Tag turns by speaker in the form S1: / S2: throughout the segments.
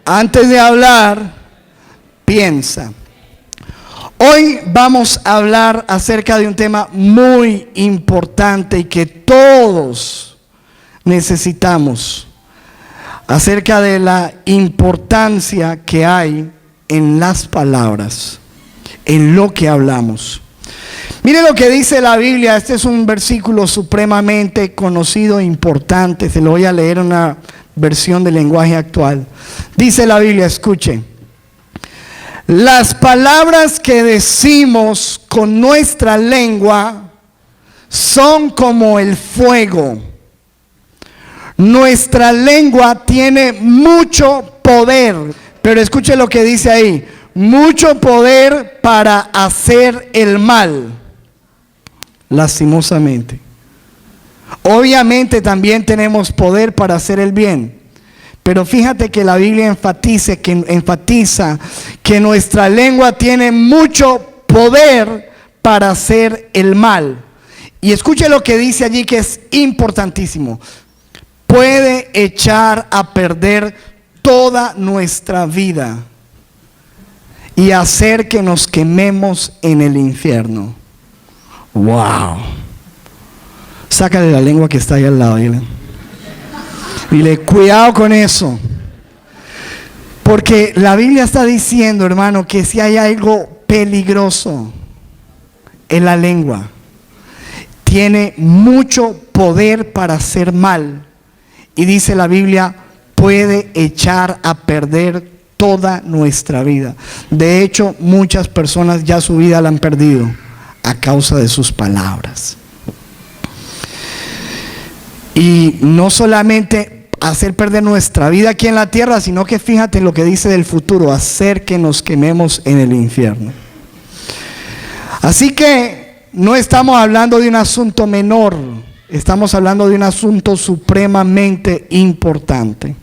S1: Antes de hablar, piensa. Hoy vamos a hablar acerca de un tema muy importante y que todos necesitamos, acerca de la importancia que hay en las palabras, en lo que hablamos. Mire lo que dice la Biblia. Este es un versículo supremamente conocido e importante. Se lo voy a leer en una versión del lenguaje actual. Dice la Biblia, escuche: las palabras que decimos con nuestra lengua son como el fuego. Nuestra lengua tiene mucho poder, pero escuche lo que dice ahí: mucho poder para hacer el mal, lastimosamente. Obviamente también tenemos poder para hacer el bien, pero fíjate que la Biblia enfatiza que nuestra lengua tiene mucho poder para hacer el mal. Y escuche lo que dice allí, que es importantísimo: puede echar a perder toda nuestra vida y hacer que nos quememos en el infierno. Wow. Sácale la lengua que está ahí al lado. Dile, cuidado con eso. Porque la Biblia está diciendo, hermano, que si hay algo peligroso en la lengua, tiene mucho poder para hacer mal. Y dice la Biblia, puede echar a perder toda nuestra vida. De hecho, muchas personas ya su vida la han perdido a causa de sus palabras. Y no solamente hacer perder nuestra vida aquí en la tierra, sino que fíjate lo que dice del futuro: hacer que nos quememos en el infierno. Así que no estamos hablando de un asunto menor, estamos hablando de un asunto supremamente importante.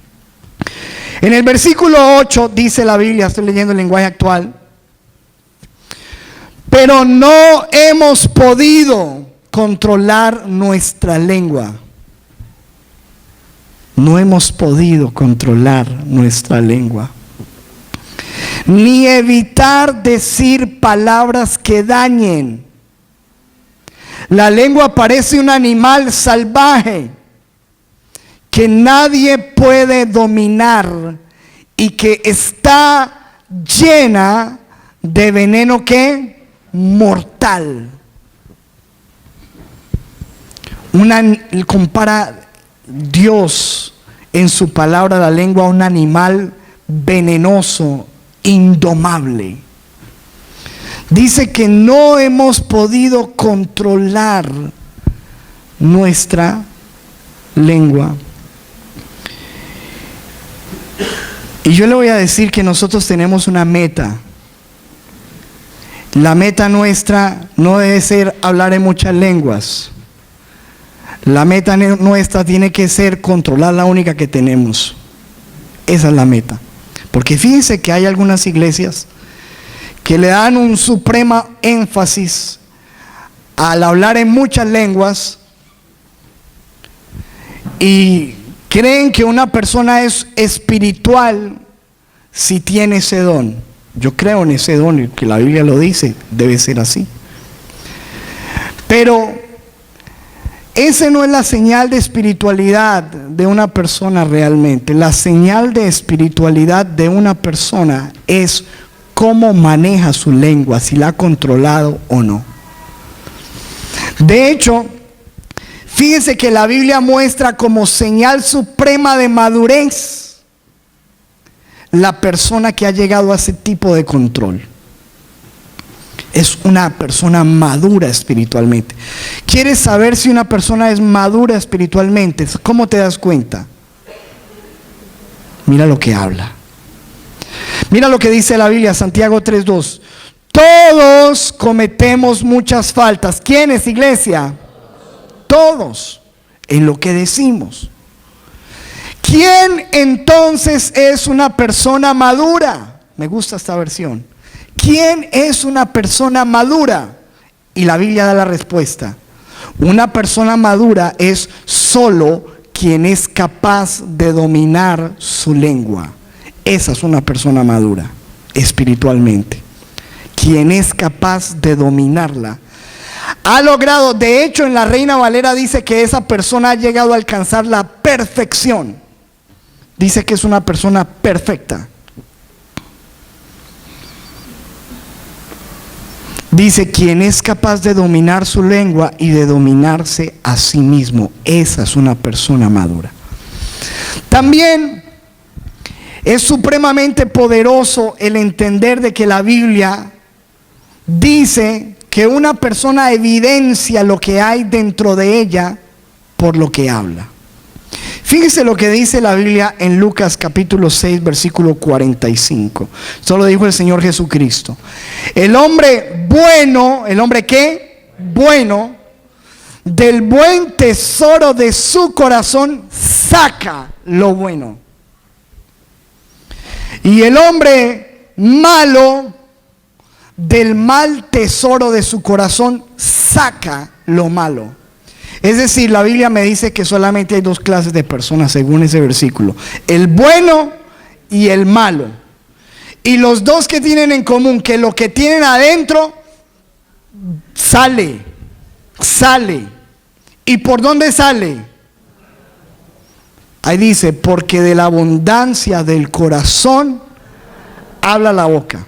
S1: En el versículo 8 dice la Biblia, estoy leyendo el lenguaje actual: pero no hemos podido controlar nuestra lengua. No hemos podido controlar nuestra lengua, ni evitar decir palabras que dañen. La lengua parece un animal salvaje que nadie puede dominar y que está llena de veneno que mortal. Compara Dios en su palabra la lengua a un animal venenoso, indomable. Dice que no hemos podido controlar nuestra lengua. Y yo le voy a decir que nosotros tenemos una meta. La meta nuestra no debe ser hablar en muchas lenguas. La meta nuestra tiene que ser controlar la única que tenemos. Esa es la meta. Porque fíjense que hay algunas iglesias que le dan un supremo énfasis al hablar en muchas lenguas y creen que una persona es espiritual si tiene ese don. Yo creo en ese don, que la Biblia lo dice, debe ser así. Pero ese no es la señal de espiritualidad de una persona realmente. La señal de espiritualidad de una persona es cómo maneja su lengua, si la ha controlado o no. De hecho, fíjese que la Biblia muestra como señal suprema de madurez la persona que ha llegado a ese tipo de control. Es una persona madura espiritualmente. ¿Quieres saber si una persona es madura espiritualmente? ¿Cómo te das cuenta? Mira lo que habla. Mira lo que dice la Biblia, Santiago 3:2. Todos cometemos muchas faltas. ¿Quiénes, iglesia? Todos, en lo que decimos. ¿Quién entonces es una persona madura? Me gusta esta versión. ¿Quién es una persona madura? Y la Biblia da la respuesta. Una persona madura es solo quien es capaz de dominar su lengua. Esa es una persona madura espiritualmente. Quien es capaz de dominarla ha logrado, de hecho en la Reina Valera dice que esa persona ha llegado a alcanzar la perfección. Dice que es una persona perfecta. Dice, quien es capaz de dominar su lengua y de dominarse a sí mismo, esa es una persona madura. También es supremamente poderoso el entender de que la Biblia dice que una persona evidencia lo que hay dentro de ella por lo que habla. Fíjese lo que dice la Biblia en Lucas capítulo 6, versículo 45. Esto lo dijo el Señor Jesucristo. El hombre bueno, ¿el hombre qué? Bueno, del buen tesoro de su corazón saca lo bueno. Y el hombre malo, del mal tesoro de su corazón saca lo malo. Es decir, la Biblia me dice que solamente hay dos clases de personas según ese versículo: el bueno y el malo. Y los dos que tienen en común, que lo que tienen adentro sale. ¿Y por dónde sale? Ahí dice, porque de la abundancia del corazón habla la boca.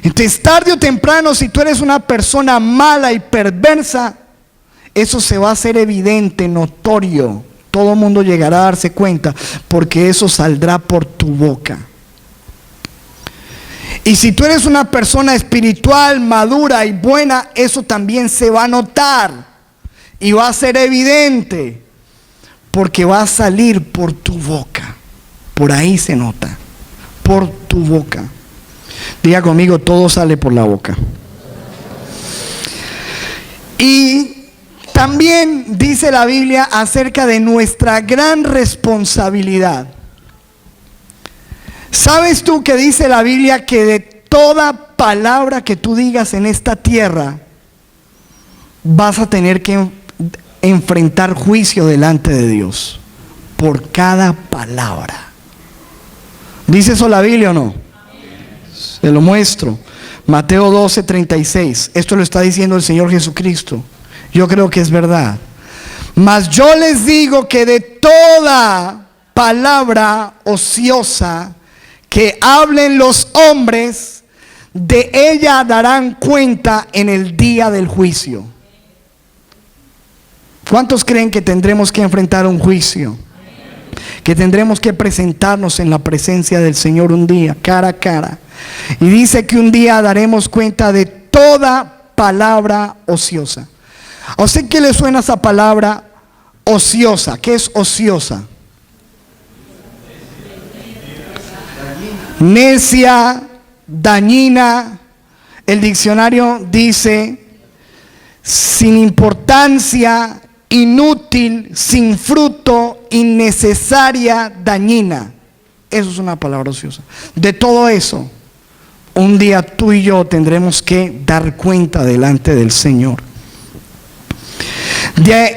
S1: Entonces, tarde o temprano, si tú eres una persona mala y perversa, eso se va a hacer evidente, notorio. Todo el mundo llegará a darse cuenta, porque eso saldrá por tu boca. Y si tú eres una persona espiritual, madura y buena, eso también se va a notar y va a ser evidente, porque va a salir por tu boca. Por ahí se nota, por tu boca. Diga conmigo, todo sale por la boca. Y también dice la Biblia acerca de nuestra gran responsabilidad. ¿Sabes tú que dice la Biblia que de toda palabra que tú digas en esta tierra vas a tener que enfrentar juicio delante de Dios por cada palabra? ¿Dice eso la Biblia o no? Se lo muestro. Mateo 12:36. Esto lo está diciendo el Señor Jesucristo. Yo creo que es verdad. Mas yo les digo que de toda palabra ociosa que hablen los hombres, de ella darán cuenta en el día del juicio. ¿Cuántos creen que tendremos que enfrentar un juicio? Que tendremos que presentarnos en la presencia del Señor un día, cara a cara. Y dice que un día daremos cuenta de toda palabra ociosa. ¿A usted qué le suena esa palabra ociosa? ¿Qué es ociosa? Necia, dañina. El diccionario dice sin importancia, inútil, sin fruto, innecesaria, dañina. Eso es una palabra ociosa. De todo eso, un día tú y yo tendremos que dar cuenta delante del Señor.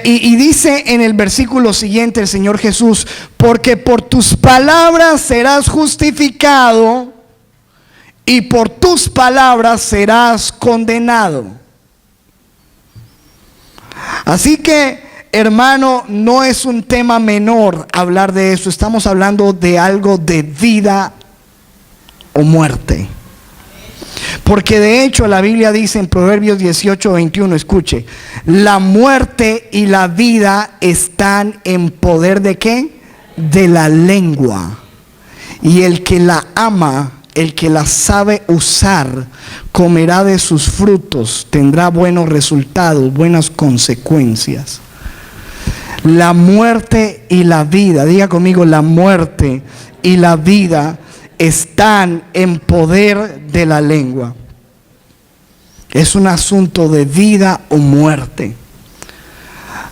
S1: Y dice en el versículo siguiente el Señor Jesús: porque por tus palabras serás justificado y por tus palabras serás condenado. Así que, hermano, no es un tema menor hablar de eso. Estamos hablando de algo de vida o muerte. Porque de hecho la Biblia dice en Proverbios 18:21, escuche: la muerte y la vida están en poder ¿de qué? De la lengua. Y el que la ama, el que la sabe usar, comerá de sus frutos, tendrá buenos resultados, buenas consecuencias. La muerte y la vida, diga conmigo, la muerte y la vida están en poder de la lengua. Es un asunto de vida o muerte.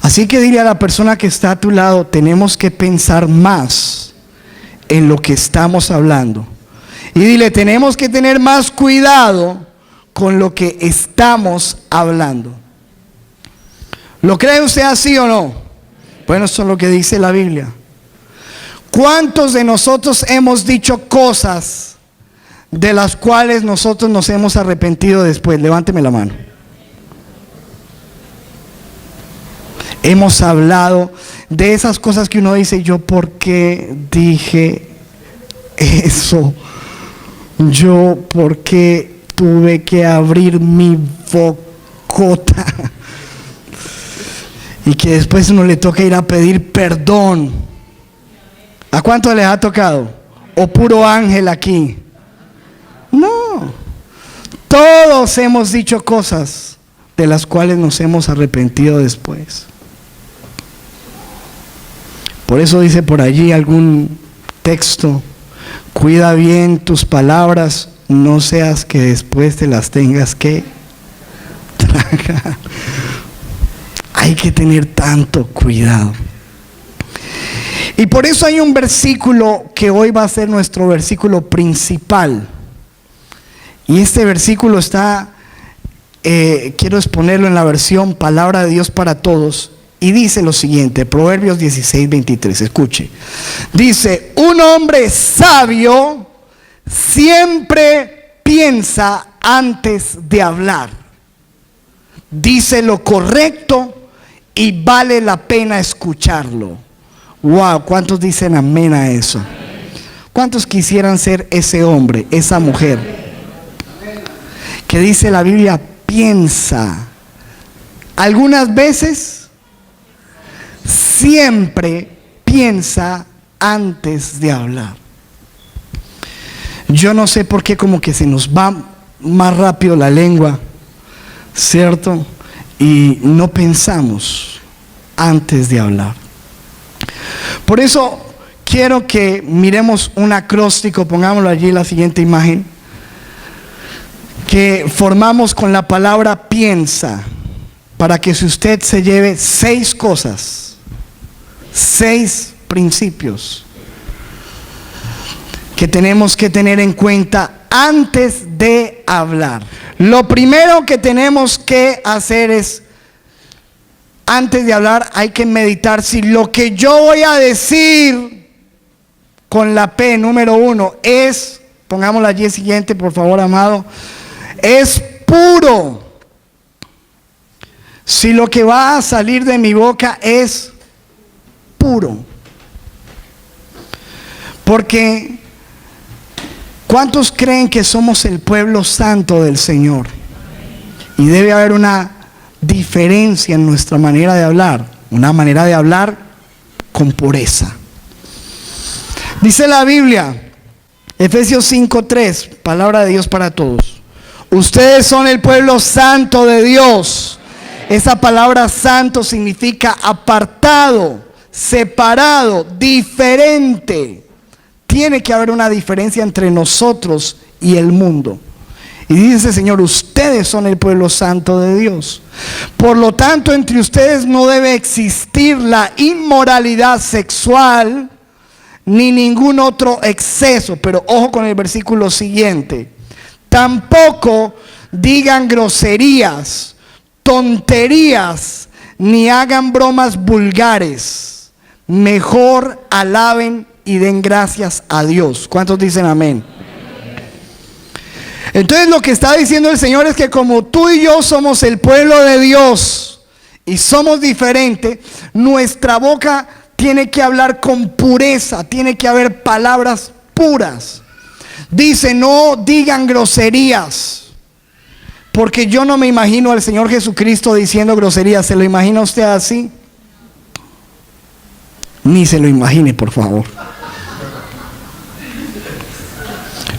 S1: Así que dile a la persona que está a tu lado: tenemos que pensar más en lo que estamos hablando. Y dile: tenemos que tener más cuidado con lo que estamos hablando. ¿Lo cree usted así o no? Bueno, eso es lo que dice la Biblia. ¿Cuántos de nosotros hemos dicho cosas de las cuales nosotros nos hemos arrepentido después? Levánteme la mano. Hemos hablado de esas cosas que uno dice, ¿yo por qué dije eso? ¿Yo por qué tuve que abrir mi bocota? Y que después uno le toca ir a pedir perdón. ¿A cuánto les ha tocado? ¿O puro ángel aquí? No. Todos hemos dicho cosas de las cuales nos hemos arrepentido después. Por eso dice por allí algún texto: cuida bien tus palabras, no seas que después te las tengas que tragar. Hay que tener tanto cuidado. Y por eso hay un versículo que hoy va a ser nuestro versículo principal. Y este versículo está, quiero exponerlo en la versión Palabra de Dios para Todos. Y dice lo siguiente, Proverbios 16:23, escuche. Dice, un hombre sabio siempre piensa antes de hablar. Dice lo correcto y vale la pena escucharlo. Wow, ¿cuántos dicen amén a eso? ¿Cuántos quisieran ser ese hombre, esa mujer? Que dice la Biblia, piensa. Algunas veces siempre piensa antes de hablar. Yo no sé por qué como que se nos va más rápido la lengua, ¿cierto? Y no pensamos antes de hablar. Por eso quiero que miremos un acróstico, pongámoslo allí la siguiente imagen, que formamos con la palabra piensa, para que si usted se lleve 6 cosas, 6 principios que tenemos que tener en cuenta antes de hablar. Lo primero que tenemos que hacer es, antes de hablar, hay que meditar si lo que yo voy a decir con la P, número 1, es, pongámosla allí siguiente, por favor, amado, es puro. Si lo que va a salir de mi boca es puro. Porque ¿cuántos creen que somos el pueblo santo del Señor? Y debe haber una diferencia en nuestra manera de hablar, una manera de hablar con pureza. Dice la Biblia, Efesios 5:3, palabra de Dios para todos. Ustedes son el pueblo santo de Dios. Esa palabra santo significa apartado, separado, diferente. Tiene que haber una diferencia entre nosotros y el mundo. Y dice el Señor, ustedes son el pueblo santo de Dios. Por lo tanto, entre ustedes no debe existir la inmoralidad sexual ni ningún otro exceso. Pero ojo con el versículo siguiente. Tampoco digan groserías, tonterías, ni hagan bromas vulgares. Mejor alaben y den gracias a Dios. ¿Cuántos dicen amén? Entonces lo que está diciendo el Señor es que como tú y yo somos el pueblo de Dios y somos diferentes, nuestra boca tiene que hablar con pureza, tiene que haber palabras puras. Dice, no digan groserías, porque yo no me imagino al Señor Jesucristo diciendo groserías. ¿Se lo imagina usted así? Ni se lo imagine, por favor.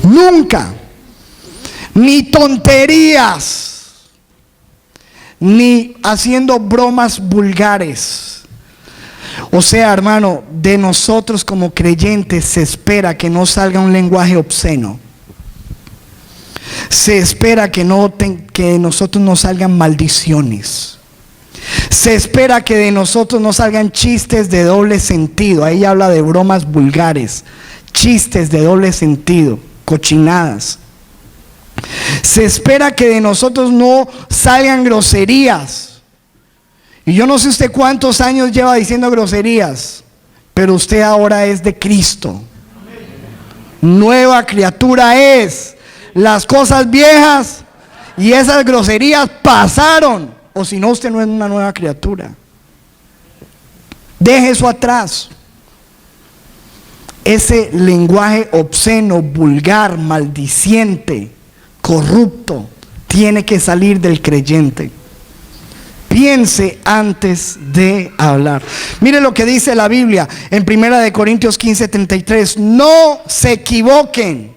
S1: Nunca. Ni tonterías, ni haciendo bromas vulgares. O sea, hermano, de nosotros como creyentes se espera que no salga un lenguaje obsceno. Se espera que de nosotros no salgan maldiciones. Se espera que de nosotros no salgan chistes de doble sentido. Ahí habla de bromas vulgares, chistes de doble sentido, cochinadas. Se espera que de nosotros no salgan groserías. Y yo no sé usted cuántos años lleva diciendo groserías. pero usted ahora es de Cristo. Nueva criatura es. Las cosas viejas y esas groserías pasaron. O si no, usted no es una nueva criatura. Deje eso atrás. Ese lenguaje obsceno, vulgar, maldiciente, corrupto, tiene que salir del creyente. Piense antes de hablar. Mire lo que dice la Biblia en 1 Corintios 15:33. No se equivoquen.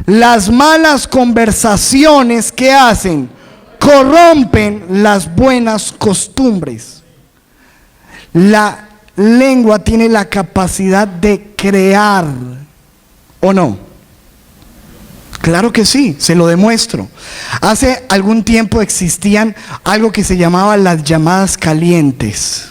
S1: Las malas conversaciones que hacen corrompen las buenas costumbres. La lengua tiene la capacidad de crear, ¿o no? Claro que sí, se lo demuestro. Hace algún tiempo existían algo que se llamaba las llamadas calientes.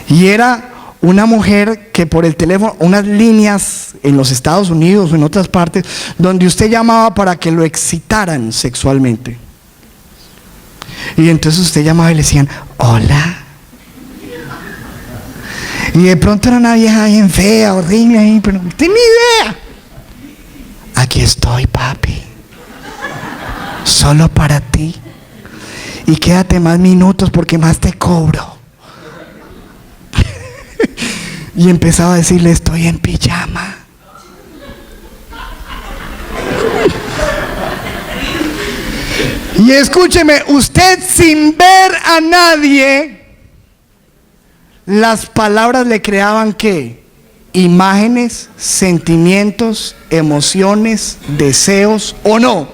S1: Y era una mujer que por el teléfono, unas líneas en los Estados Unidos o en otras partes, donde usted llamaba para que lo excitaran sexualmente. Y entonces usted llamaba y le decían, hola. Y de pronto era una vieja bien fea, horrible, pero no tenía ni idea. Aquí estoy, papi. Solo para ti. Y quédate más minutos porque más te cobro. Y empezaba a decirle, estoy en pijama. Y escúcheme, usted sin ver a nadie, las palabras le creaban ¿qué? Imágenes, sentimientos, emociones, deseos, ¿o no?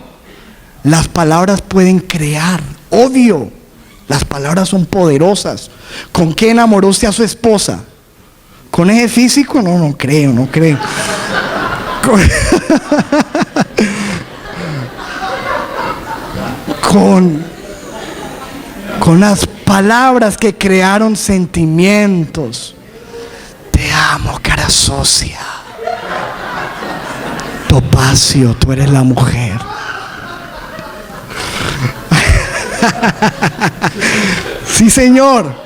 S1: Las palabras pueden crear, obvio. Las palabras son poderosas. ¿Con qué enamoró usted a su esposa? ¿Con ese físico? No creo. Con las palabras que crearon sentimientos. Te amo, cara socia. Topacio, tú eres la mujer. Sí, señor.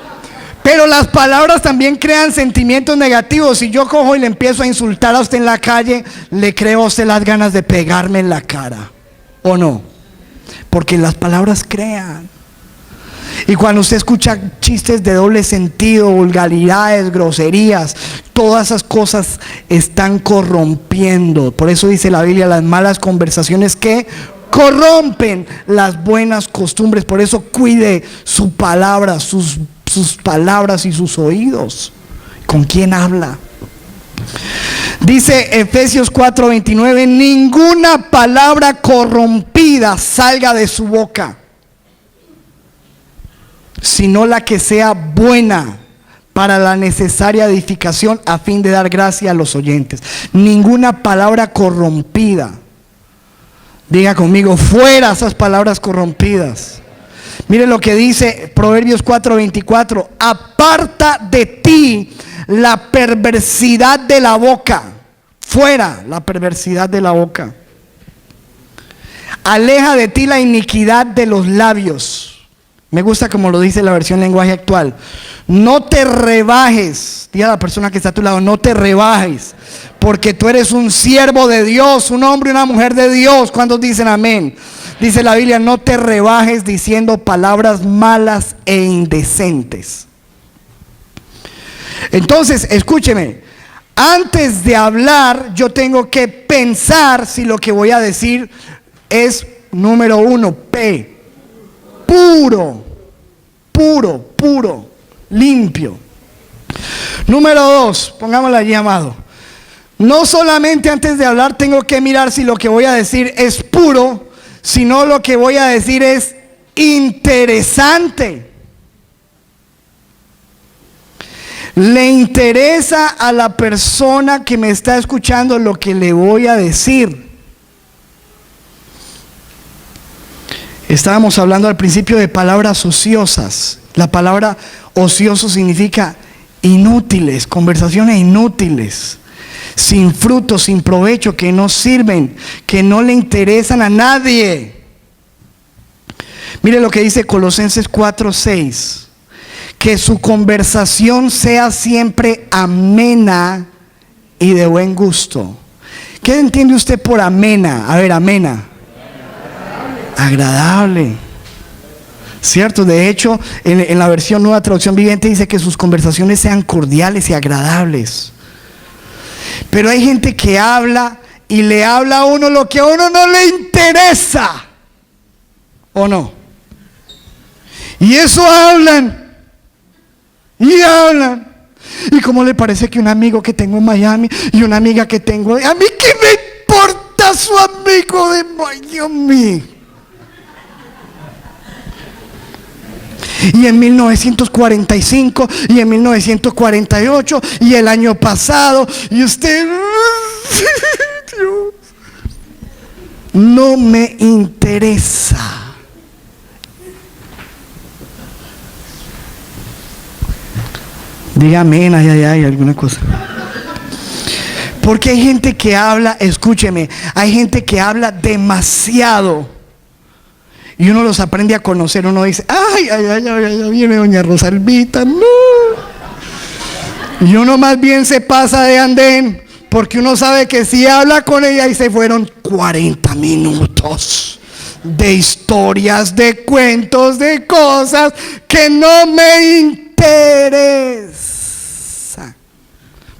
S1: Pero las palabras también crean sentimientos negativos. Si yo cojo y le empiezo a insultar a usted en la calle, le creo a usted las ganas de pegarme en la cara, ¿o no? Porque las palabras crean. Y cuando usted escucha chistes de doble sentido, vulgaridades, groserías, todas esas cosas están corrompiendo. Por eso dice la Biblia, las malas conversaciones que corrompen las buenas costumbres. Por eso cuide su palabra, sus palabras y sus oídos. ¿Con quién habla? Dice Efesios 4:29, ninguna palabra corrompida salga de su boca, sino la que sea buena para la necesaria edificación a fin de dar gracia a los oyentes. Ninguna palabra corrompida. Diga conmigo, fuera esas palabras corrompidas. Mire lo que dice Proverbios 4:24, aparta de ti la perversidad de la boca. Fuera la perversidad de la boca. Aleja de ti la iniquidad de los labios. Me gusta como lo dice la versión lenguaje actual. No te rebajes. Diga a la persona que está a tu lado, no te rebajes, porque tú eres un siervo de Dios, un hombre y una mujer de Dios. ¿Cuántos dicen amén? Dice la Biblia, no te rebajes diciendo palabras malas e indecentes. Entonces, escúcheme, antes de hablar yo tengo que pensar si lo que voy a decir es, número uno, puro, limpio. Número dos, pongámoslo allí, amado. No solamente antes de hablar tengo que mirar si lo que voy a decir es puro, sino lo que voy a decir es interesante. Le interesa a la persona que me está escuchando lo que le voy a decir. Estábamos hablando al principio de palabras ociosas. La palabra ocioso significa inútiles, conversaciones inútiles, sin fruto, sin provecho, que no sirven, que no le interesan a nadie. Mire lo que dice Colosenses 4:6. Que su conversación sea siempre amena y de buen gusto. ¿Qué entiende usted por amena? A ver, amena. Agradable. ¿Cierto? De hecho, en la versión Nueva Traducción Viviente dice que sus conversaciones sean cordiales y agradables. Pero hay gente que habla y le habla a uno lo que a uno no le interesa. ¿O no? Y eso hablan. Y hablan. ¿Y cómo le parece que un amigo que tengo en Miami y una amiga que tengo? ¿A mí qué me importa su amigo de Miami? Y en 1945 y en 1948 y el año pasado y usted Dios, no me interesa. Dígame, ay, alguna cosa. Porque hay gente que habla, escúcheme, hay gente que habla demasiado. Y uno los aprende a conocer, uno dice, ay, viene doña Rosalvita, no. Y uno más bien se pasa de andén, porque uno sabe que si habla con ella y se fueron 40 minutos de historias, de cuentos, de cosas que no me interesa.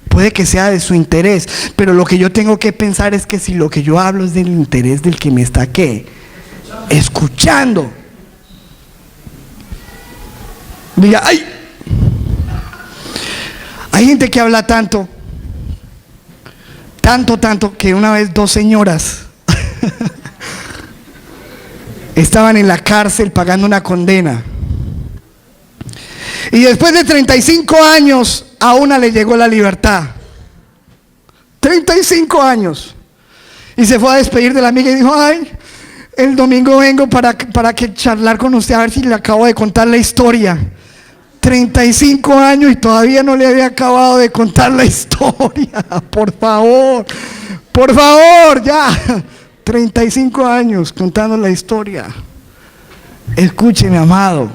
S1: Puede que sea de su interés, pero lo que yo tengo que pensar es que si lo que yo hablo es del interés del que me está, ¿qué? Escuchando. Diga, ay. Hay gente que habla tanto, que una vez dos señoras estaban en la cárcel pagando una condena. Y después de 35 años, a una le llegó la libertad. 35 años. Y se fue a despedir de la amiga y dijo, ay, el domingo vengo para que charlar con usted, a ver si le acabo de contar la historia. 35 años y todavía no le había acabado de contar la historia. Por favor, ya. 35 años contando la historia. Escúcheme, amado,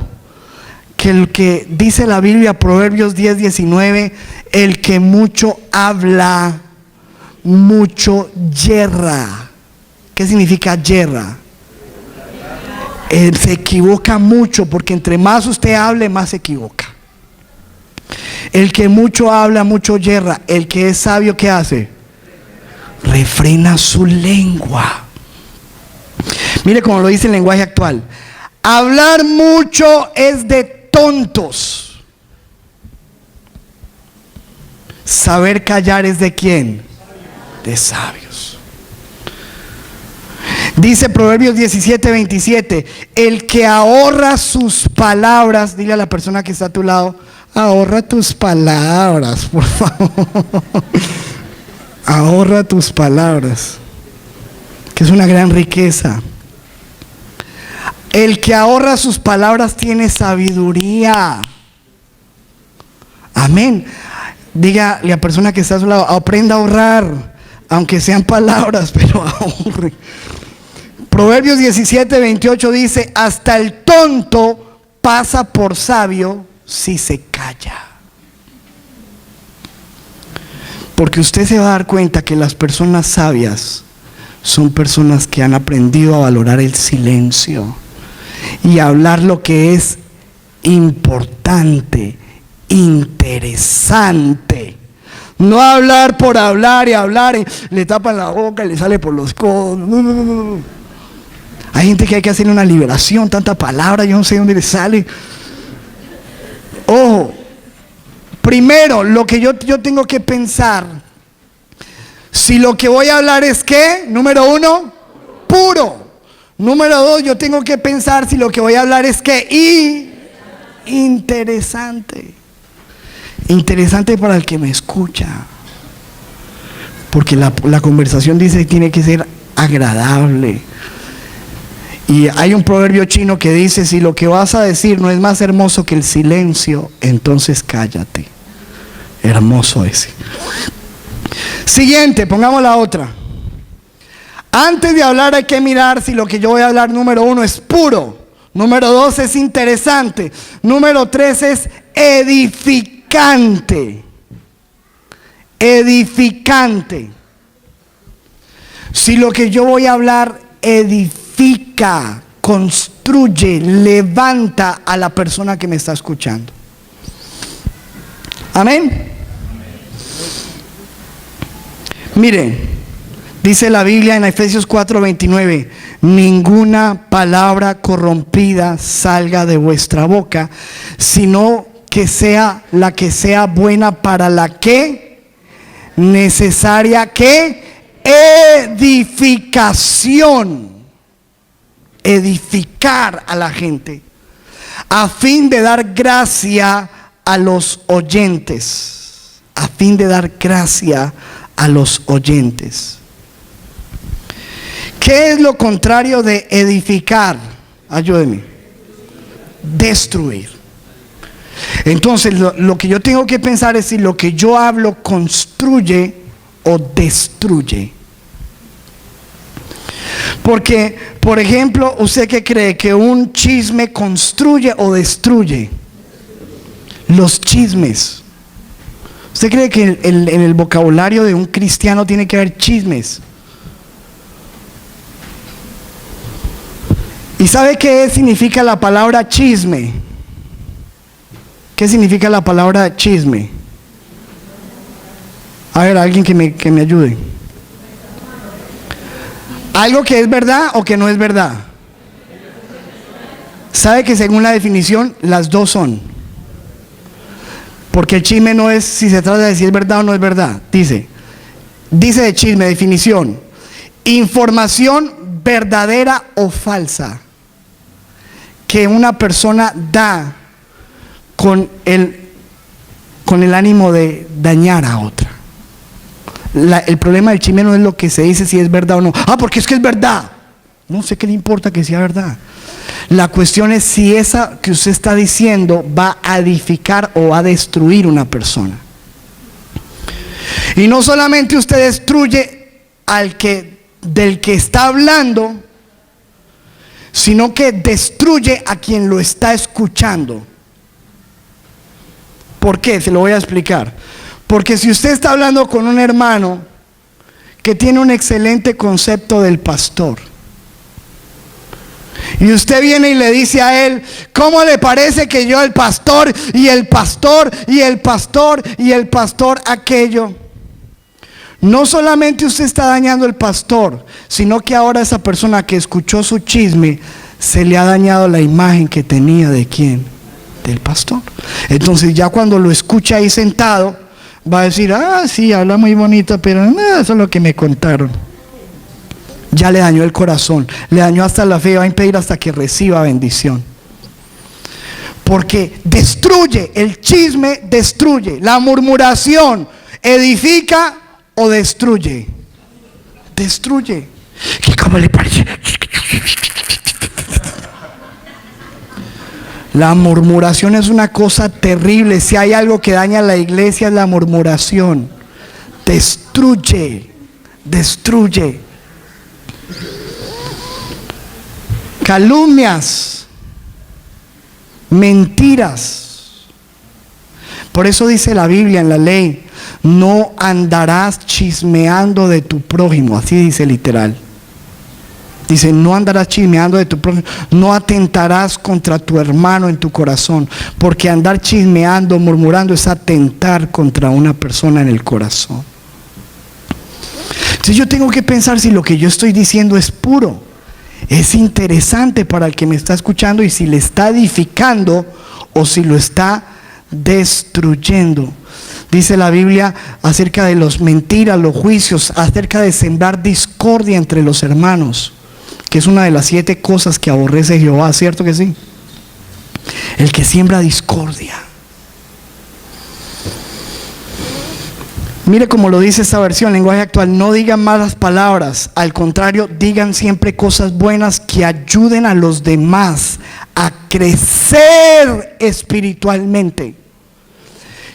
S1: que el que dice la Biblia, Proverbios 10:19, el que mucho habla, mucho yerra. ¿Qué significa yerra? Él se equivoca mucho, porque entre más usted hable, más se equivoca. El que mucho habla, mucho yerra. El que es sabio, ¿qué hace? Refrena su lengua. Mire cómo lo dice el lenguaje actual. Hablar mucho es de tontos. Saber callar es de ¿quién? De sabios. Dice Proverbios 17:27, el que ahorra sus palabras, dile a la persona que está a tu lado, ahorra tus palabras, por favor. Ahorra tus palabras, que es una gran riqueza. El que ahorra sus palabras tiene sabiduría. Amén. Dígale a la persona que está a su lado, aprenda a ahorrar, aunque sean palabras, pero ahorre. Proverbios 17:28 dice, hasta el tonto pasa por sabio si se calla. Porque usted se va a dar cuenta que las personas sabias son personas que han aprendido a valorar el silencio y a hablar lo que es importante, interesante. No hablar por hablar y hablar, y le tapan la boca y le sale por los codos. No. Hay gente que hay que hacerle una liberación, tanta palabra, yo no sé dónde le sale. Ojo, primero, lo que yo tengo que pensar, si lo que voy a hablar es ¿qué? Número uno, puro. Número dos, yo tengo que pensar si lo que voy a hablar es ¿qué? Interesante. Interesante para el que me escucha. Porque la conversación dice que tiene que ser agradable. Y hay un proverbio chino que dice, si lo que vas a decir no es más hermoso que el silencio, entonces cállate. Hermoso ese. Siguiente, pongamos la otra. Antes de hablar hay que mirar si lo que yo voy a hablar, número uno, es puro. Número 2 es interesante. Número 3 es edificante. Edificante. Si lo que yo voy a hablar edifica, construye, levanta a la persona que me está escuchando. Amén. Miren, dice la Biblia en Efesios 4:29, ninguna palabra corrompida salga de vuestra boca, sino que sea la que sea buena para la que necesaria que edificación, edificar a la gente, a fin de dar gracia a los oyentes, a fin de dar gracia a los oyentes. ¿Qué es lo contrario de edificar? Ayúdeme. Destruir. Entonces lo que yo tengo que pensar es si lo que yo hablo construye o destruye. Porque, por ejemplo, ¿usted qué cree? ¿Que un chisme construye o destruye? Los chismes. ¿Usted cree que en el vocabulario de un cristiano tiene que haber chismes? ¿Y sabe qué significa la palabra chisme? ¿Qué significa la palabra chisme? A ver, alguien que me ayude. ¿Algo que es verdad o que no es verdad? ¿Sabe que según la definición las dos son? Porque el chisme no es si se trata de si es verdad o no es verdad. Dice de chisme, definición: información verdadera o falsa que una persona da con el ánimo de dañar a otra. El problema del chisme no es lo que se dice si es verdad o no. Porque es que es verdad. No sé qué le importa que sea verdad. La cuestión es si esa que usted está diciendo va a edificar o a destruir una persona. Y no solamente usted destruye del que está hablando, sino que destruye a quien lo está escuchando. ¿Por qué? Se lo voy a explicar. Porque si usted está hablando con un hermano que tiene un excelente concepto del pastor, y usted viene y le dice a él: ¿cómo le parece que yo el pastor y el pastor y el pastor y el pastor aquello? No solamente usted está dañando al pastor, sino que ahora esa persona que escuchó su chisme se le ha dañado la imagen que tenía de quién, del pastor. Entonces ya cuando lo escucha ahí sentado, va a decir: sí, habla muy bonito, pero no, eso es lo que me contaron. Ya le dañó el corazón, le dañó hasta la fe, va a impedir hasta que reciba bendición. Porque destruye, el chisme destruye, la murmuración edifica o destruye. Destruye. ¿Y cómo le parece? La murmuración es una cosa terrible. Si hay algo que daña a la iglesia es la murmuración. Destruye, destruye. Calumnias, mentiras. Por eso dice la Biblia en la ley: no andarás chismeando de tu prójimo. Así dice literal. Dice: no andarás chismeando de tu prójimo, no atentarás contra tu hermano en tu corazón, porque andar chismeando, murmurando es atentar contra una persona en el corazón. Entonces yo tengo que pensar si lo que yo estoy diciendo es puro, es interesante para el que me está escuchando, y si le está edificando o si lo está destruyendo. Dice la Biblia acerca de las mentiras, los juicios, acerca de sembrar discordia entre los hermanos, que es una de las 7 cosas que aborrece Jehová, ¿cierto que sí? El que siembra discordia. Mire cómo lo dice esta versión, lenguaje actual: no digan malas palabras, al contrario, digan siempre cosas buenas que ayuden a los demás a crecer espiritualmente.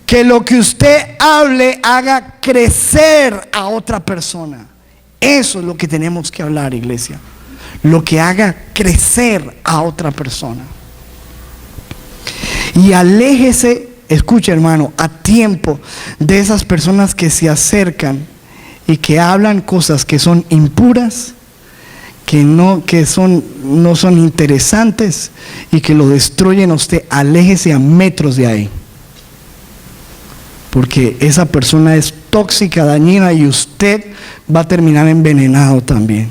S1: Que lo que usted hable haga crecer a otra persona. Eso es lo que tenemos que hablar, iglesia. lo que haga crecer a otra persona. Y aléjese, escuche hermano, a tiempo de esas personas que se acercan y que hablan cosas que son impuras, que no son interesantes y que lo destruyen a usted. Aléjese a metros de ahí, porque esa persona es tóxica, dañina, y usted va a terminar envenenado también,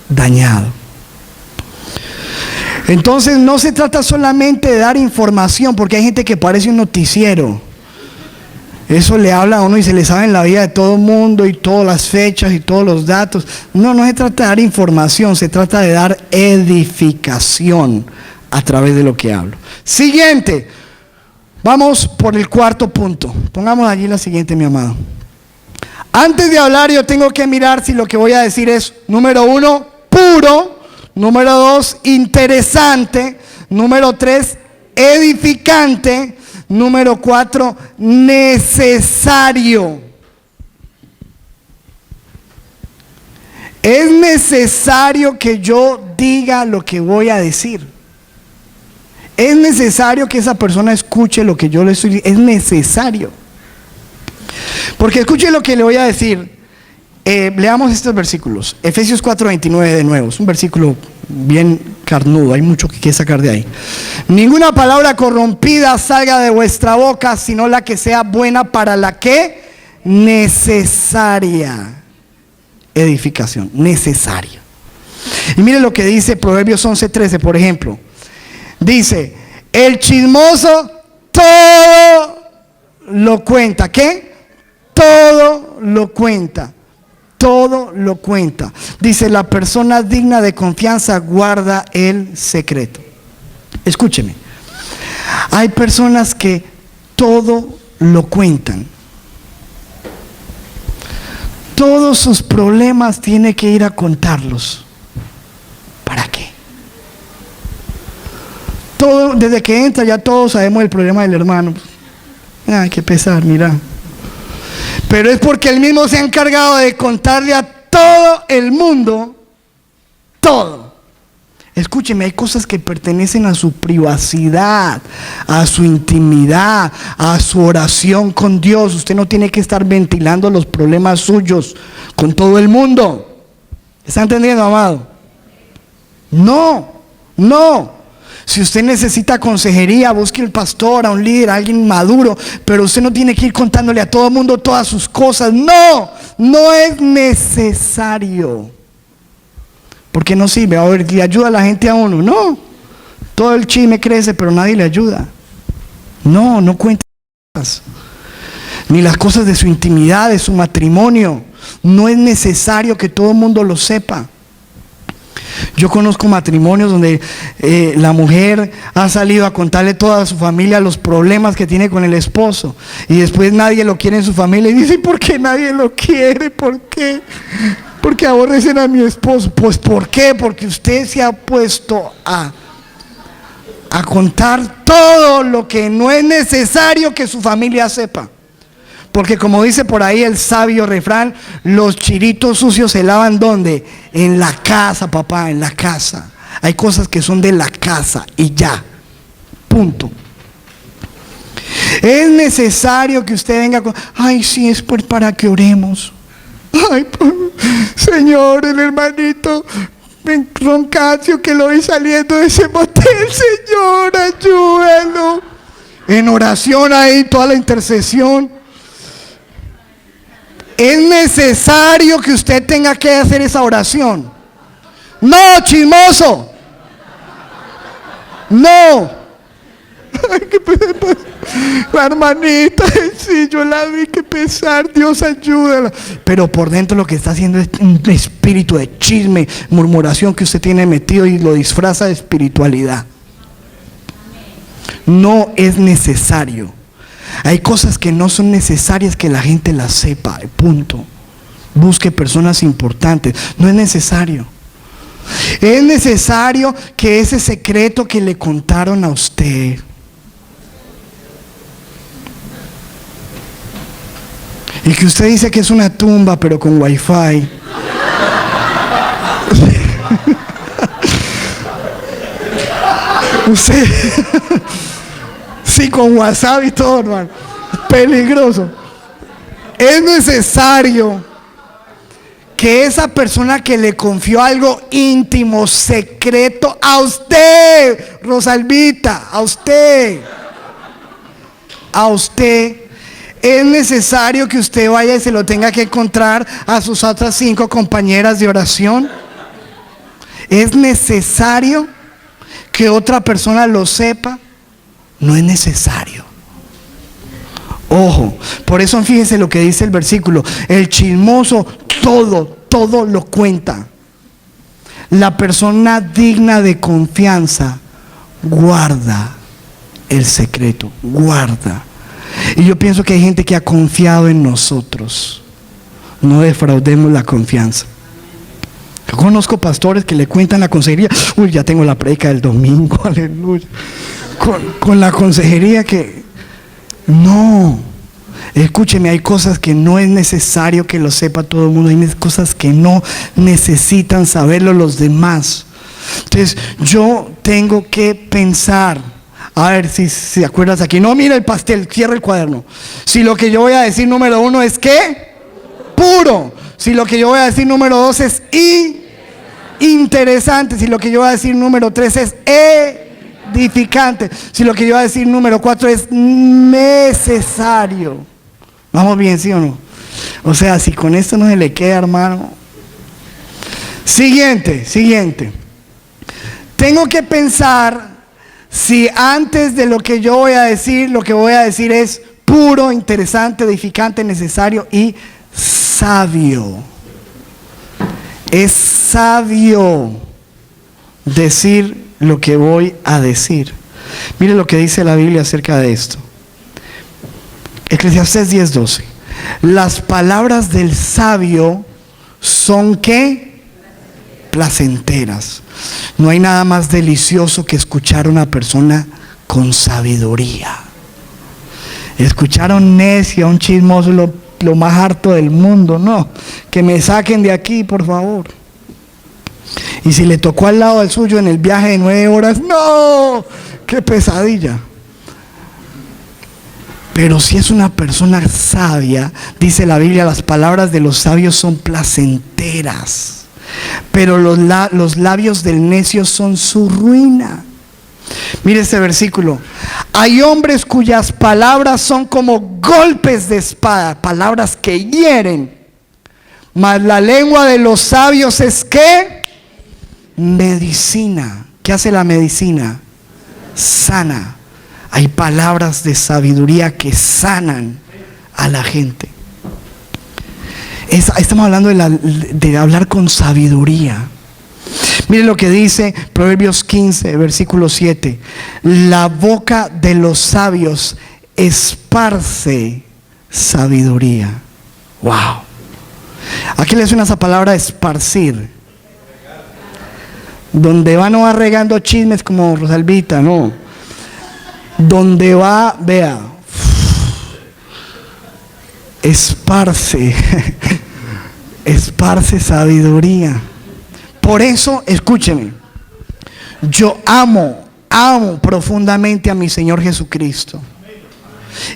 S1: dañado. Entonces no se trata solamente de dar información, porque hay gente que parece un noticiero. Eso le habla a uno y se le sabe en la vida de todo el mundo y todas las fechas y todos los datos. No se trata de dar información, se trata de dar edificación a través de lo que hablo. Siguiente, vamos por el cuarto punto. Pongamos allí la siguiente, mi amado. Antes de hablar yo tengo que mirar si lo que voy a decir es, número 1, puro, número 2, interesante, número 3, edificante, número 4, necesario. Es necesario que yo diga lo que voy a decir. Es necesario que esa persona escuche lo que yo le estoy diciendo. Es necesario. Porque escuche lo que le voy a decir. Leamos estos versículos. Efesios 4:29 de nuevo. Es un versículo bien carnudo. Hay mucho que sacar de ahí. Ninguna palabra corrompida salga de vuestra boca, sino la que sea buena para la que necesaria edificación. Necesaria. Y mire lo que dice Proverbios 11:13, por ejemplo. Dice, el chismoso todo lo cuenta. ¿Qué? Todo lo cuenta. Todo lo cuenta. Dice, la persona digna de confianza guarda el secreto. Escúcheme. Hay personas que todo lo cuentan. Todos sus problemas tiene que ir a contarlos. ¿Para qué? Todo, desde que entra ya todos sabemos el problema del hermano. Ay, qué pesar, mira. Pero es porque él mismo se ha encargado de contarle a todo el mundo todo. Escúcheme, hay cosas que pertenecen a su privacidad, a su intimidad, a su oración con Dios. Usted no tiene que estar ventilando los problemas suyos con todo el mundo. ¿Está entendiendo, amado? No, no. Si usted necesita consejería, busque al pastor, a un líder, a alguien maduro, pero usted no tiene que ir contándole a todo el mundo todas sus cosas. No, no es necesario. Porque no sirve. A ver, ¿le ayuda a la gente a uno? No. Todo el chisme crece, pero nadie le ayuda. No, no cuente cosas. Ni las cosas de su intimidad, de su matrimonio. No es necesario que todo el mundo lo sepa. Yo conozco matrimonios donde la mujer ha salido a contarle a toda su familia los problemas que tiene con el esposo, y después nadie lo quiere en su familia y dice, ¿por qué nadie lo quiere? ¿Por qué? Porque aborrecen a mi esposo. Pues ¿por qué? Porque usted se ha puesto a contar todo lo que no es necesario que su familia sepa. Porque como dice por ahí el sabio refrán, los chiritos sucios se lavan ¿dónde? En la casa, papá, en la casa. Hay cosas que son de la casa y ya, punto. Es necesario que usted venga con, ay, sí, es para que oremos. Ay, Señor, el hermanito Roncacio que lo vi saliendo de ese motel, Señor, ayúdalo. En oración ahí, toda la intercesión. Es necesario que usted tenga que hacer esa oración. No, chismoso. No. Ay, qué pesar. La hermanita, sí, yo la vi, qué pesar. Dios ayúdala. Pero por dentro lo que está haciendo es un espíritu de chisme, murmuración que usted tiene metido y lo disfraza de espiritualidad. No es necesario. Hay cosas que no son necesarias que la gente las sepa, punto. Busque personas importantes. No es necesario. Es necesario que ese secreto que le contaron a usted, y que usted dice que es una tumba pero con wifi, Usted, sí, con WhatsApp y todo, hermano. Peligroso. Es necesario que esa persona que le confió algo íntimo, secreto, a usted, Rosalvita, a usted, es necesario que usted vaya y se lo tenga que encontrar a sus otras 5 compañeras de oración. ¿Es necesario que otra persona lo sepa? No es necesario. Ojo, por eso fíjense lo que dice el versículo. El chismoso todo lo cuenta. La persona digna de confianza guarda el secreto, guarda. Y yo pienso que hay gente que ha confiado en nosotros. No defraudemos la confianza. Yo conozco pastores que le cuentan la consejería. Uy, ya tengo la predica del domingo, aleluya. Con la consejería que... No, escúcheme, hay cosas que no es necesario que lo sepa todo el mundo. Hay cosas que no necesitan saberlo los demás. Entonces, yo tengo que pensar. A ver si se acuerdas aquí. No, mira el pastel, cierra el cuaderno. Si lo que yo voy a decir número 1 es ¿qué? Puro. Si lo que yo voy a decir número 2 es interesante. Si lo que yo voy a decir número 3 es edificante. Si lo que yo voy a decir número 4 es necesario. ¿Vamos bien, sí o no? O sea, si con esto no se le queda, hermano. Siguiente. Tengo que pensar si antes de lo que yo voy a decir, lo que voy a decir es puro, interesante, edificante, necesario y sabio. Es sabio decir lo que voy a decir. Mire lo que dice la Biblia acerca de esto. Eclesiastés 10:12. Las palabras del sabio son ¿qué? Placenteras. No hay nada más delicioso que escuchar a una persona con sabiduría. Escuchar a un necio, a un chismoso, lo más harto del mundo. No, que me saquen de aquí, por favor. Y si le tocó al lado del suyo en el viaje de 9 horas, no, qué pesadilla. Pero si es una persona sabia, dice la Biblia, las palabras de los sabios son placenteras, pero los labios del necio son su ruina. Mire este versículo. Hay hombres cuyas palabras son como golpes de espada, palabras que hieren, mas la lengua de los sabios es ¿qué? Medicina. ¿Qué hace la medicina? Sana. Hay palabras de sabiduría que sanan a la gente. Estamos hablando de hablar con sabiduría. Mire lo que dice Proverbios 15, versículo 7. La boca de los sabios esparce sabiduría. Wow. Aquí le suena esa palabra esparcir. Donde va no va regando chismes como Rosalvita, no. Donde va, vea, esparce sabiduría. Por eso, escúcheme, yo amo profundamente a mi Señor Jesucristo.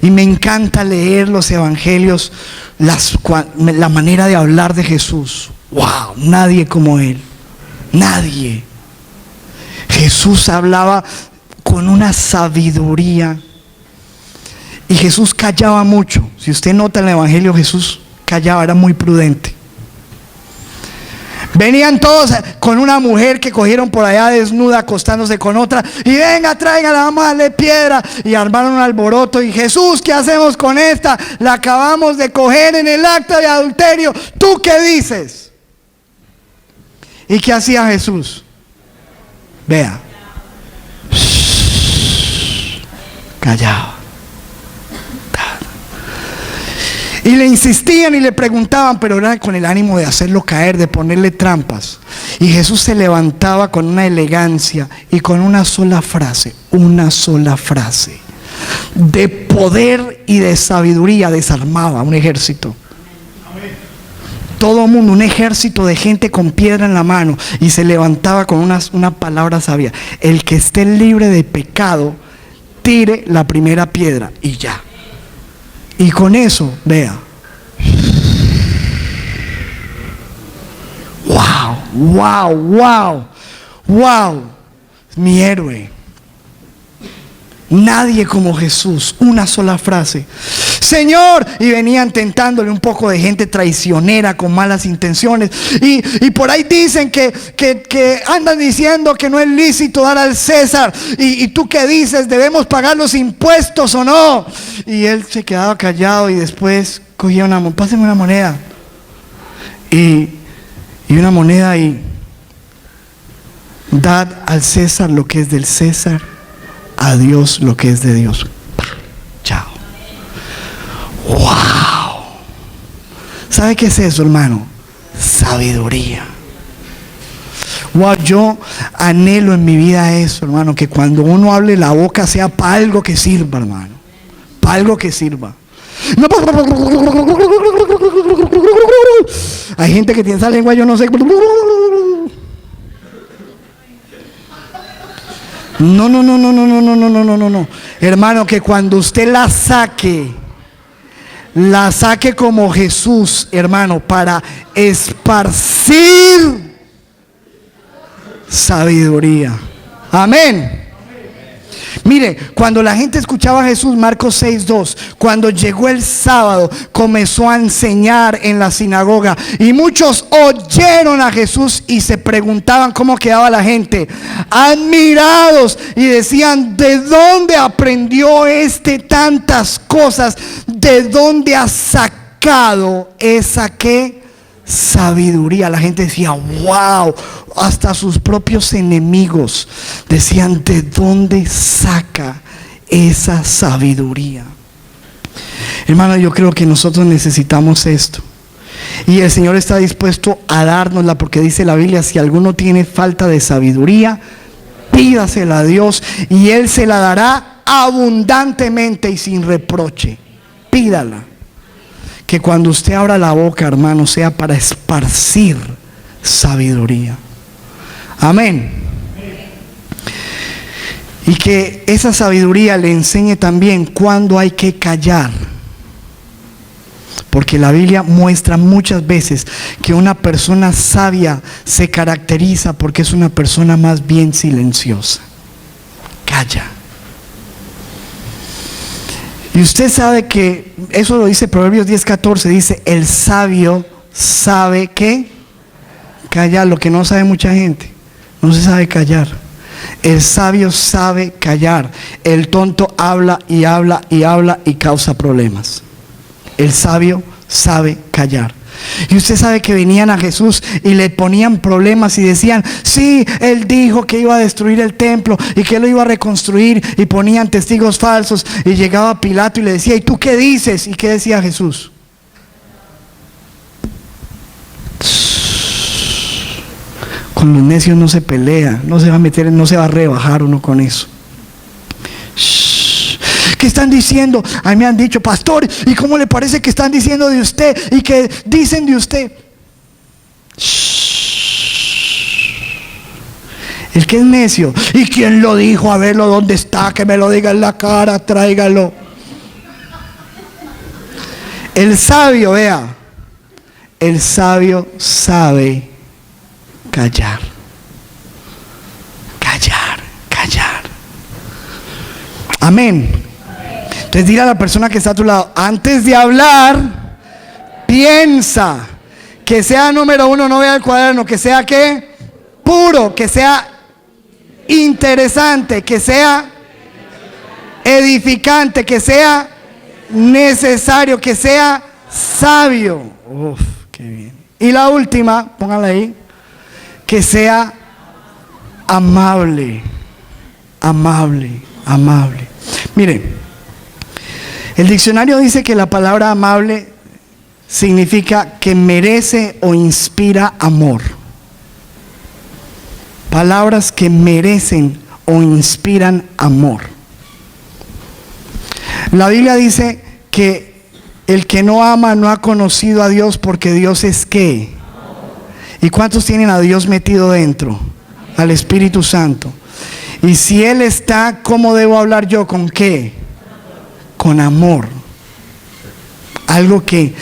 S1: Y me encanta leer los evangelios, la manera de hablar de Jesús. Wow, nadie como Él. Nadie. Jesús hablaba con una sabiduría. Y Jesús callaba mucho. Si usted nota en el evangelio, Jesús callaba, era muy prudente. Venían todos con una mujer que cogieron por allá desnuda, acostándose con otra. Y venga, tráigala, vamos a darle piedra. Y armaron un alboroto. Y Jesús, ¿qué hacemos con esta? La acabamos de coger en el acto de adulterio. ¿Tú qué dices? ¿Y qué hacía Jesús? Vea. Callaba. Y le insistían y le preguntaban, pero era con el ánimo de hacerlo caer, de ponerle trampas. Y Jesús se levantaba con una elegancia y con una sola frase de poder y de sabiduría desarmaba un ejército. todo mundo, un ejército de gente con piedra en la mano, y se levantaba con una palabra sabia: el que esté libre de pecado, tire la primera piedra, y ya. Y con eso, vea, wow, mi héroe. Nadie como Jesús. Una sola frase: Señor. Y venían tentándole un poco de gente traicionera con malas intenciones. Y por ahí dicen que andan diciendo que no es lícito dar al César. Y tú qué dices, ¿debemos pagar los impuestos o no? Y él se quedaba callado y después cogía páseme una moneda. Y una moneda, y dad al César lo que es del César, a Dios lo que es de Dios. Chao. Wow. ¿Sabe qué es eso, hermano? Sabiduría. Wow, yo anhelo en mi vida eso, hermano, que cuando uno hable la boca sea para algo que sirva, hermano. Para algo que sirva. No. Hay gente que tiene esa lengua, yo no sé. No. Hermano, que cuando usted la saque como Jesús, hermano, para esparcir sabiduría. Amén. Mire, cuando la gente escuchaba a Jesús, Marcos 6:2, cuando llegó el sábado, comenzó a enseñar en la sinagoga, y muchos oyeron a Jesús y se preguntaban cómo quedaba la gente, admirados, y decían: ¿de dónde aprendió tantas cosas? ¿De dónde ha sacado esa sabiduría? La gente decía: wow. Hasta sus propios enemigos decían: ¿de dónde saca esa sabiduría? Hermano, yo creo que nosotros necesitamos esto, y el Señor está dispuesto a dárnosla, porque dice la Biblia: si alguno tiene falta de sabiduría, pídasela a Dios y Él se la dará abundantemente y sin reproche. Pídala. Que cuando usted abra la boca, hermano, sea para esparcir sabiduría. Amén. Y que esa sabiduría le enseñe también cuándo hay que callar. Porque la Biblia muestra muchas veces que una persona sabia se caracteriza porque es una persona más bien silenciosa. Calla. Y usted sabe que eso lo dice Proverbios 10:14, dice: el sabio sabe que callar. Lo que no sabe mucha gente, no se sabe callar. El sabio sabe callar. El tonto habla y habla y habla y causa problemas. El sabio sabe callar. Y usted sabe que venían a Jesús y le ponían problemas y decían: sí, Él dijo que iba a destruir el templo y que lo iba a reconstruir, y ponían testigos falsos, y llegaba Pilato y le decía: ¿y tú qué dices? ¿Y qué decía Jesús? Con los necios no se pelea, no se va a meter, no se va a rebajar uno con eso. ¿Qué están diciendo? A mí me han dicho: pastor, ¿y cómo le parece que están diciendo de usted y que dicen de usted? El que es necio: ¿y quién lo dijo? A verlo, ¿dónde está? Que me lo diga en la cara, tráigalo. El sabio, vea, el sabio sabe callar. Callar. Amén. Entonces dile a la persona que está a tu lado: antes de hablar, piensa. Que sea número uno, no vea el cuaderno. Que sea puro, que sea interesante, que sea edificante, que sea necesario, que sea sabio. Uf, qué bien. Y la última, póngala ahí: que sea amable. Mire, el diccionario dice que la palabra amable significa que merece o inspira amor. Palabras que merecen o inspiran amor. La Biblia dice que El que no ama no ha conocido a Dios, porque Dios es ¿qué? ¿Y cuántos tienen a Dios metido dentro? Al Espíritu Santo. Y si Él está, ¿cómo debo hablar yo? ¿Con qué? Con amor. Algo que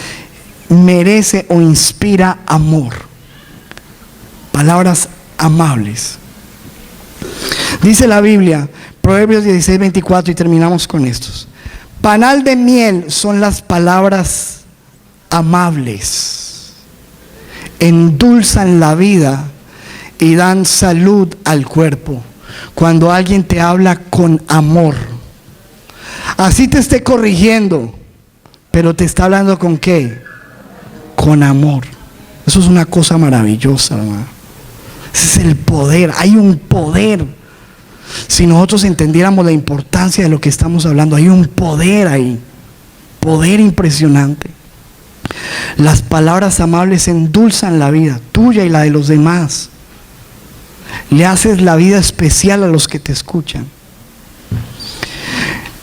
S1: merece o inspira amor. Palabras amables. Dice la Biblia, Proverbios 16:24, y terminamos con estos. Panal de miel son las palabras amables. Endulzan la vida y dan salud al cuerpo. Cuando alguien te habla con amor, así te esté corrigiendo, pero te está hablando ¿con qué? Con amor. Eso es una cosa maravillosa, hermano. Ese es el poder. Hay un poder. Si nosotros entendiéramos la importancia de lo que estamos hablando, hay un poder ahí. Poder impresionante. Las palabras amables endulzan la vida tuya y la de los demás. Le haces la vida especial a los que te escuchan.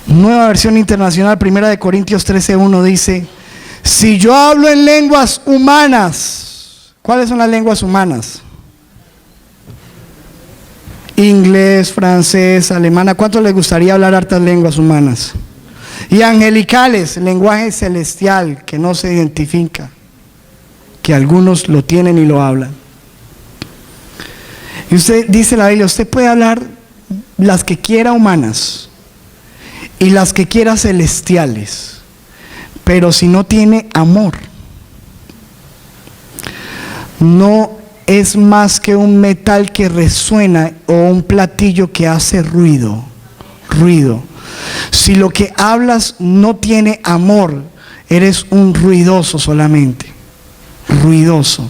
S1: Nueva versión internacional, 1 Corintios 13:1 dice: si yo hablo en lenguas humanas, ¿cuáles son las lenguas humanas? Inglés, francés, alemán. ¿A cuántos les gustaría hablar hartas lenguas humanas? Y angelicales, lenguaje celestial que no se identifica, que algunos lo tienen y lo hablan. Y usted dice la Biblia, usted puede hablar las que quiera humanas y las que quiera celestiales, pero si no tiene amor, no es más que un metal que resuena o un platillo que hace ruido. Si lo que hablas no tiene amor, eres un ruidoso solamente. Ruido.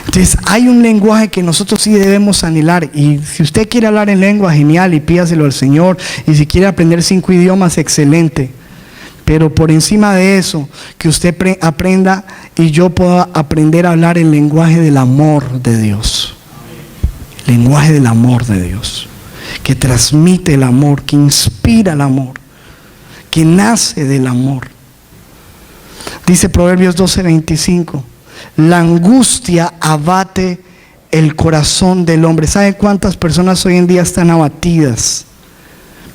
S1: Entonces hay un lenguaje que nosotros sí debemos anhelar, y si usted quiere hablar en lengua, genial, y pídaselo al Señor, y si quiere aprender 5 idiomas, excelente, pero por encima de eso, que usted aprenda y yo pueda aprender a hablar el lenguaje del amor de Dios. Lenguaje del amor de Dios, que transmite el amor, que inspira el amor, que nace del amor. Dice Proverbios 12:25, la angustia abate el corazón del hombre. ¿Saben cuántas personas hoy en día están abatidas?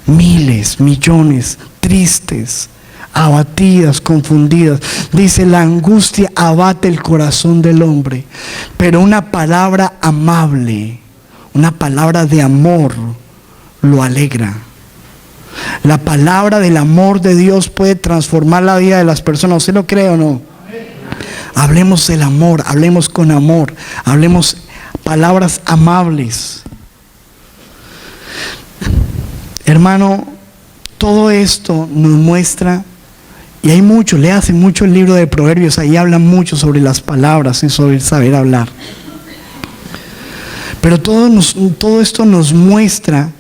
S1: Miles, millones, tristes, abatidas, confundidas. Dice, la angustia abate el corazón del hombre, pero una palabra amable, una palabra de amor lo alegra. La palabra del amor de Dios puede transformar la vida de las personas. ¿Usted lo cree o no? Hablemos del amor, hablemos con amor, hablemos palabras amables. Hermano, todo esto nos muestra, y hay mucho, léase mucho el libro de Proverbios, ahí hablan mucho sobre las palabras y sobre el saber hablar. Pero todo esto nos muestra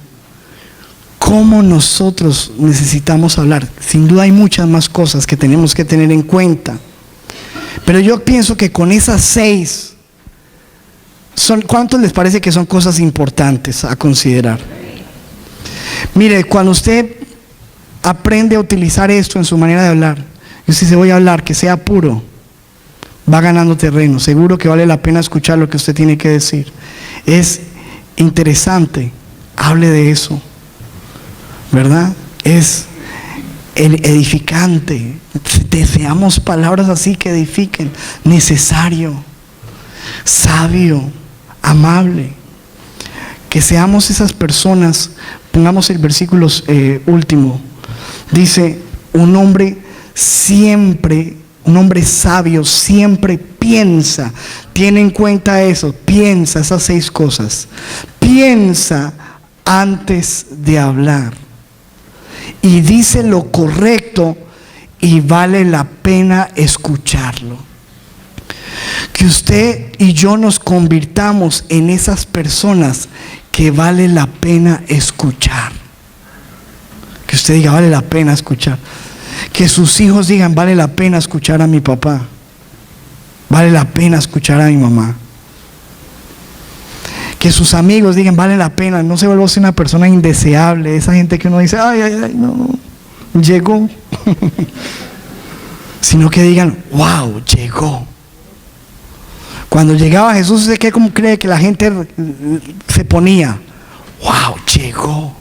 S1: cómo nosotros necesitamos hablar. Sin duda hay muchas más cosas que tenemos que tener en cuenta, pero yo pienso que con esas 6, ¿cuántos les parece que son cosas importantes a considerar? Mire, cuando usted aprende a utilizar esto en su manera de hablar, y usted dice, voy a hablar, que sea puro, va ganando terreno. Seguro que vale la pena escuchar lo que usted tiene que decir. Es interesante, hable de eso, ¿verdad? Es edificante. Deseamos palabras así que edifiquen. Necesario, sabio, amable. Que seamos esas personas. Pongamos el versículo último. Dice, un hombre sabio siempre piensa. Tiene en cuenta eso. Piensa esas 6 cosas. Piensa antes de hablar. Y dice lo correcto y vale la pena escucharlo. Que usted y yo nos convirtamos en esas personas que vale la pena escuchar. Que usted diga, vale la pena escuchar. Que sus hijos digan, vale la pena escuchar a mi papá. Vale la pena escuchar a mi mamá. Que sus amigos digan, vale la pena. No se vuelva a ser una persona indeseable. Esa gente que uno dice, ay, no. llegó, sino que digan, wow, llegó. Cuando llegaba Jesús, ¿usted qué cómo cree que la gente se ponía? Wow, llegó.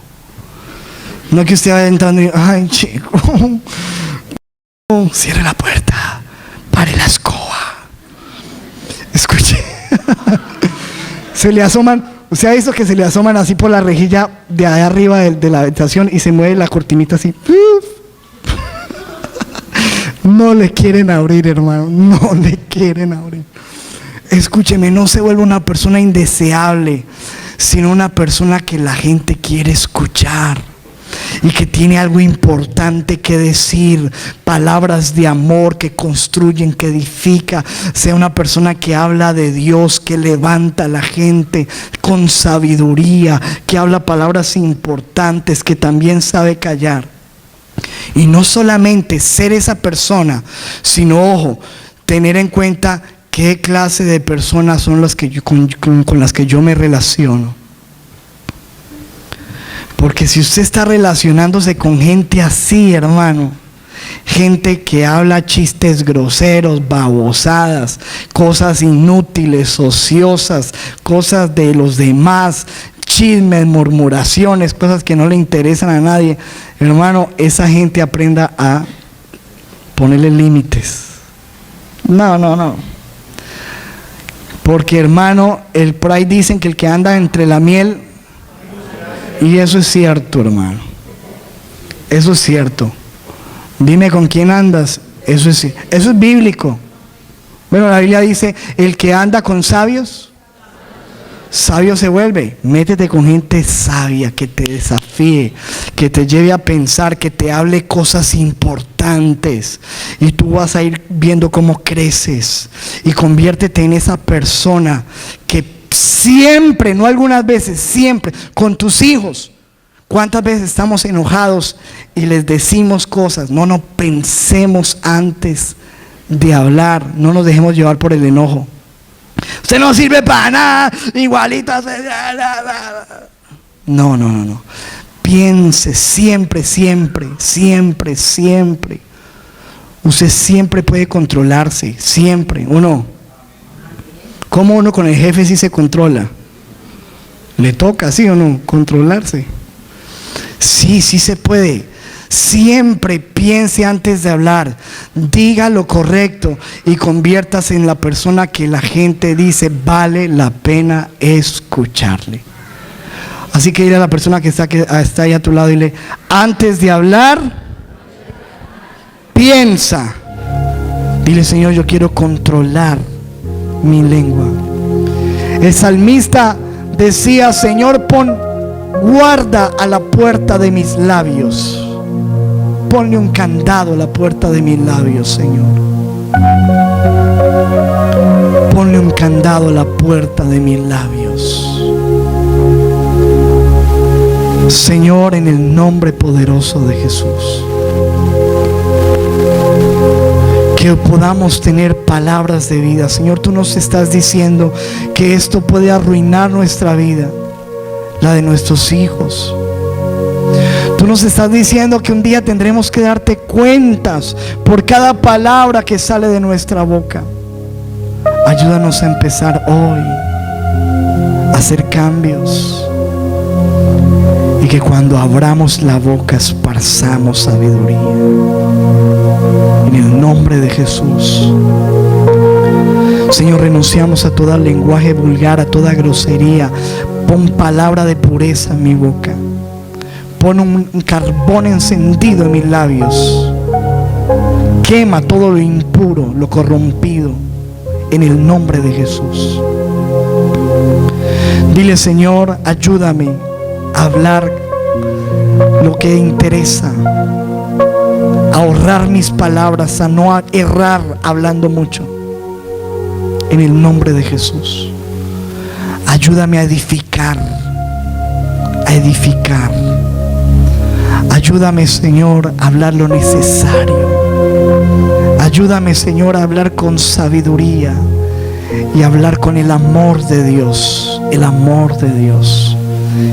S1: No que usted vaya entrando y, ay, llegó. Cierre la puerta, pare la escoba. Escuche. Se le asoman, usted ha visto que se le asoman así por la rejilla de allá arriba de la habitación y se mueve la cortinita así. No le quieren abrir, hermano, no le quieren abrir. Escúcheme, no se vuelve una persona indeseable, sino una persona que la gente quiere escuchar y que tiene algo importante que decir, palabras de amor que construyen, que edifica. Sea una persona que habla de Dios, que levanta a la gente con sabiduría, que habla palabras importantes, que también sabe callar. Y no solamente ser esa persona, sino, ojo, tener en cuenta qué clase de personas son las que con las que yo me relaciono. Porque si usted está relacionándose con gente así, hermano, gente que habla chistes groseros, babosadas, cosas inútiles, ociosas, cosas de los demás, chismes, murmuraciones, cosas que no le interesan a nadie, hermano, esa gente aprenda a ponerle límites. No. Porque, hermano, por ahí dicen que el que anda entre la miel, y eso es cierto, hermano. Eso es cierto. Dime con quién andas. Eso es bíblico. Bueno, la Biblia dice, el que anda con sabios, sabio se vuelve. Métete con gente sabia, que te desafíe, que te lleve a pensar, que te hable cosas importantes. Y tú vas a ir viendo cómo creces. Y conviértete en esa persona que siempre, no algunas veces, siempre, con tus hijos. ¿Cuántas veces estamos enojados y les decimos cosas? No pensemos antes de hablar. No nos dejemos llevar por el enojo. Usted no sirve para nada, igualito. No. Piense siempre. Usted siempre puede controlarse, siempre. ¿Cómo uno con el jefe sí se controla? ¿Le toca, sí o no, controlarse? Sí se puede. Siempre piense antes de hablar, diga lo correcto y conviértase en la persona que la gente dice vale la pena escucharle. Así que dile a la persona que está ahí a tu lado, dile, antes de hablar, piensa. Dile, Señor, yo quiero controlar mi lengua. El salmista decía, Señor, pon guarda a la puerta de mis labios. Ponle un candado a la puerta de mis labios, Señor. Ponle un candado a la puerta de mis labios. Señor, en el nombre poderoso de Jesús. Que podamos tener palabras de vida. Señor, tú nos estás diciendo que esto puede arruinar nuestra vida, la de nuestros hijos. Tú nos estás diciendo que un día tendremos que darte cuentas por cada palabra que sale de nuestra boca. Ayúdanos a empezar hoy a hacer cambios y que cuando abramos la boca esparzamos sabiduría. En el nombre de Jesús. Señor, renunciamos a todo lenguaje vulgar, a toda grosería. Pon palabra de pureza en mi boca. Pon un carbón encendido en mis labios. Quema todo lo impuro, lo corrompido, en el nombre de Jesús. Dile, Señor, ayúdame a hablar lo que interesa, a ahorrar mis palabras, a no errar hablando mucho, en el nombre de Jesús. Ayúdame a edificar, ayúdame, Señor, a hablar lo necesario. Ayúdame, Señor, a hablar con sabiduría y hablar con el amor de Dios, el amor de Dios.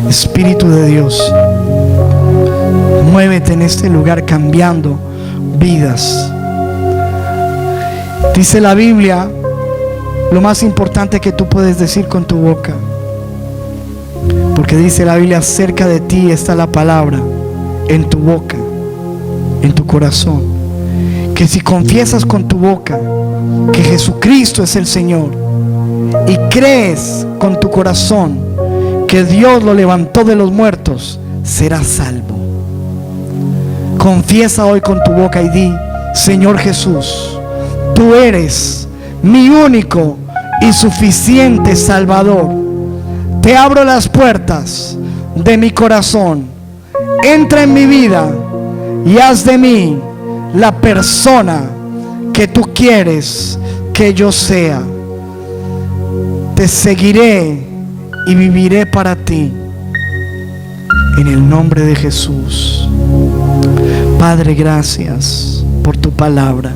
S1: Espíritu de Dios, Muévete en este lugar cambiando vidas. Dice la Biblia, lo más importante que tú puedes decir con tu boca, porque dice la Biblia, cerca de ti está la palabra, en tu boca, en tu corazón, que si confiesas con tu boca que Jesucristo es el Señor y crees con tu corazón que Dios lo levantó de los muertos, serás salvo. Confiesa hoy con tu boca y di: Señor Jesús, tú eres mi único y suficiente Salvador. Te abro las puertas de mi corazón. Entra en mi vida y haz de mí la persona que tú quieres que yo sea. Te seguiré y viviré para ti. En el nombre de Jesús. Padre, gracias por tu palabra.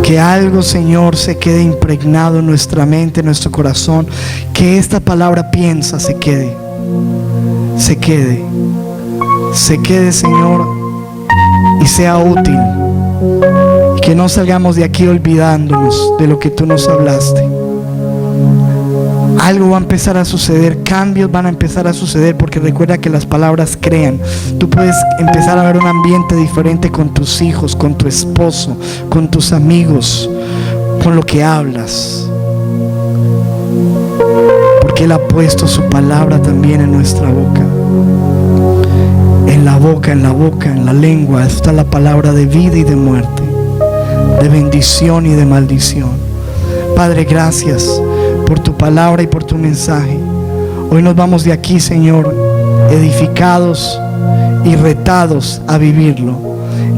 S1: Que algo, Señor, se quede impregnado en nuestra mente, en nuestro corazón. Que esta palabra piensa, se quede, Señor, y sea útil. Y que no salgamos de aquí olvidándonos de lo que tú nos hablaste. Algo va a empezar a suceder, cambios van a empezar a suceder, porque recuerda que las palabras crean. Tú puedes empezar a ver un ambiente diferente con tus hijos, con tu esposo, con tus amigos, con lo que hablas, porque Él ha puesto su palabra también en nuestra boca. En la boca, en la lengua está la palabra de vida y de muerte, de bendición y de maldición. Padre, gracias por tu palabra y por tu mensaje. Hoy nos vamos de aquí, Señor, edificados y retados a vivirlo,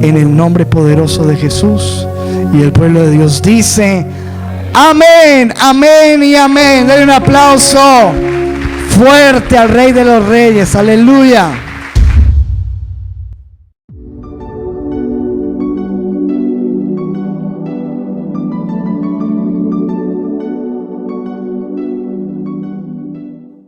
S1: en el nombre poderoso de Jesús. Y el pueblo de Dios dice: amén, amén y amén. Denle un aplauso fuerte al Rey de los Reyes. Aleluya.